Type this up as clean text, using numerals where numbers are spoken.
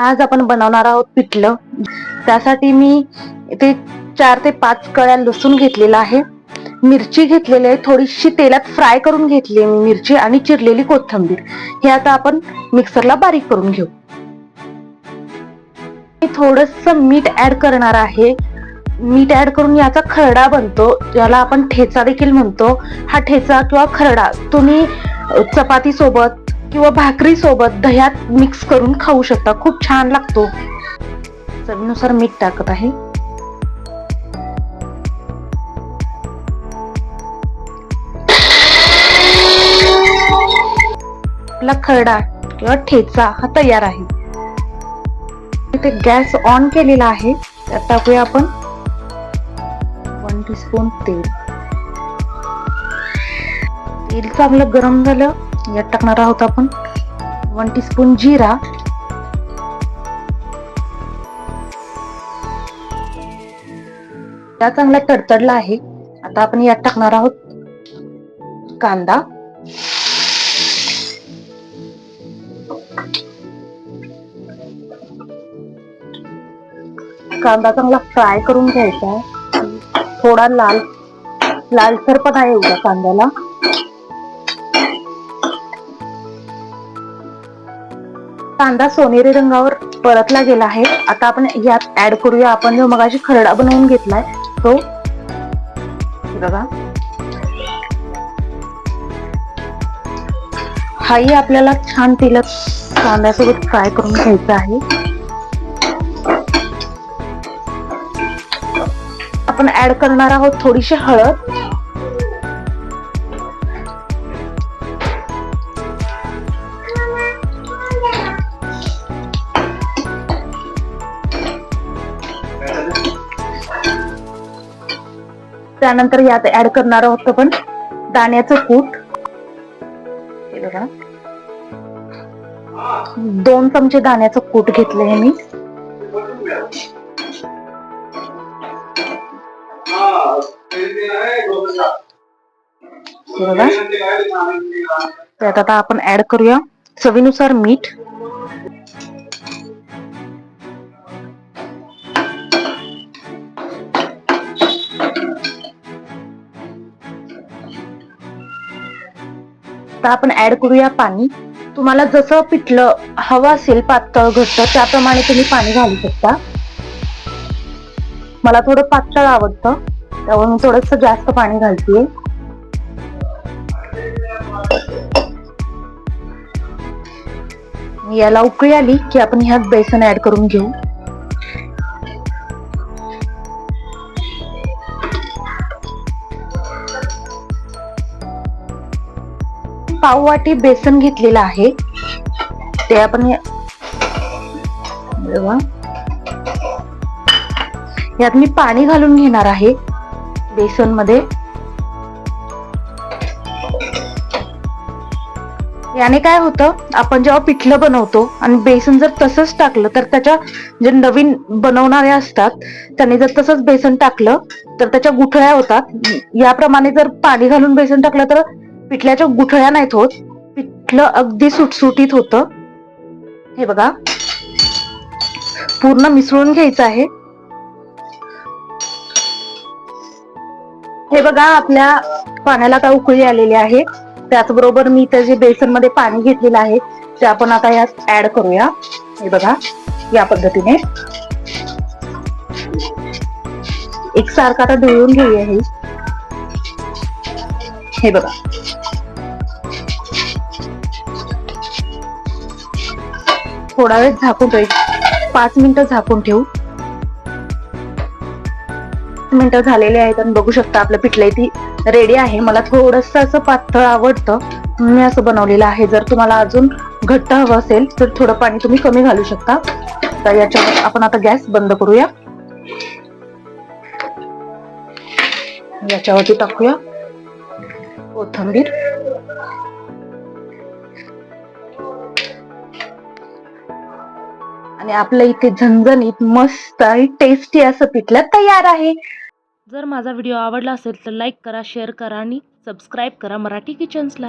आज आपण बनवणार आहोत पिठलं. त्यासाठी मी इथे 4 ते 5 कळ्या लसूण घेतलेला आहे, मिरची घेतलेली आहे, थोडीशी तेलात फ्राय करून घेतली मी मिरची आणि चिरलेली कोथिंबीर. हे आता आपण मिक्सरला बारीक करून घेऊ. थोडंसं मीठ ऍड करणार आहे. मीठ ऍड करून याचा खरडा बनतो, याला आपण ठेचा देखील म्हणतो. हा ठेचा किंवा खरडा तुम्ही चपाती सोबत किंवा भाकरी सोबत दह्यात मिक्स करून खाऊ शकता, खूप छान लागतो. चवीनुसार मीठ टाकत आहे. आपला खरडा किंवा ठेचा हा तयार आहे. इथे गॅस ऑन केलेला आहे. त्यात टाकूया आपण 1 टीस्पून तेल. तेल चांगलं गरम झालं, यात टाकणार आहोत आपण 1 टीस्पून जिरा, त्या चांगला तडतडला आहे. आता आपण यात टाकणार आहोत कांदा, कांदा चांगला फ्राय करून घ्यायचा आहे. थोडा लालसरपणा आहे एवढा कांद्याला. कांदा सोनेरी रंगावर परतला गेला आहे. आता आपण यात ऍड करूया आपण जो मगाशी खरडा बनवून घेतलाय तो. बघा, हाही आपल्याला छान तेलात कांद्यासोबत फ्राय करून घ्यायचा आहे. आपण ऍड करणार आहोत थोडीशी हळद, त्यानंतर यात ऍड करणार आहोत आपण दाण्याचं कूट. हे बघा, 2 चमचे दाण्याचं कूट घेतले आहे मी. बघा, त्यात आता आपण ऍड करूया चवीनुसार मीठ, आता आपण ऍड करूया पाणी. तुम्हाला जसं पिठलं हवं असेल पातळ घट्ट त्याप्रमाणे तुम्ही पाणी घालू शकता. मला थोडं पातळ आवडतं त्यामुळे मी थोडंसं जास्त पाणी घालतेय. याला उकळी आली की आपण ह्यात बेसन ऍड करून घेऊ. पाव वाटी बेसन घेतलेलं आहे ते आपण यात मी पाणी घालून घेणार आहे बेसन मध्ये. याने काय होतं, आपण जेव्हा पिठलं बनवतो आणि बेसन जर तसंच टाकलं तर त्याच्या जे नवीन बनवणारे असतात त्यांनी जर तसंच बेसन टाकलं तर त्याच्या गुठळ्या होतात. याप्रमाणे जर पाणी घालून बेसन टाकलं तर पिठल्याच्या गुठळ्या नाहीत होत, पिठलं अगदी सुटसुटीत होतं. हे बघा, पूर्ण मिसळून घ्यायचं आहे. हे बघा, आपल्या पाण्याला काय उकळी आलेली आहे. त्याचबरोबर मी जे बेसन मध्ये पाणी घेतलेलं आहे ते आपण आता यात ऍड करूया. हे बघा, या पद्धतीने एकसारखं आता ढवळून घेऊया. हे बघा, थोडा वेळ झाकून ठेवू, 5 मिनिटं झाकून ठेवू. मिनिटं झालेले आहेत आणि बघू शकता आपलं पिठलं ती रेडी आहे. मला थोडस असं पातळ आवडतं, मी असं बनवलेलं आहे. जर तुम्हाला अजून घट्ट हवं असेल तर थोडं पाणी तुम्ही कमी घालू शकता. तर याच्यावर आपण आता गॅस बंद करूया. याच्यावरती टाकूया कोथिंबीर. आणि आपलं इथे झणझणीत मस्त आणि टेस्टी असं पिठलं तयार आहे. जर माझा व्हिडिओ आवडला असेल तर लाईक करा, शेअर करा आणि सबस्क्राईब करा मराठी किचन्सला.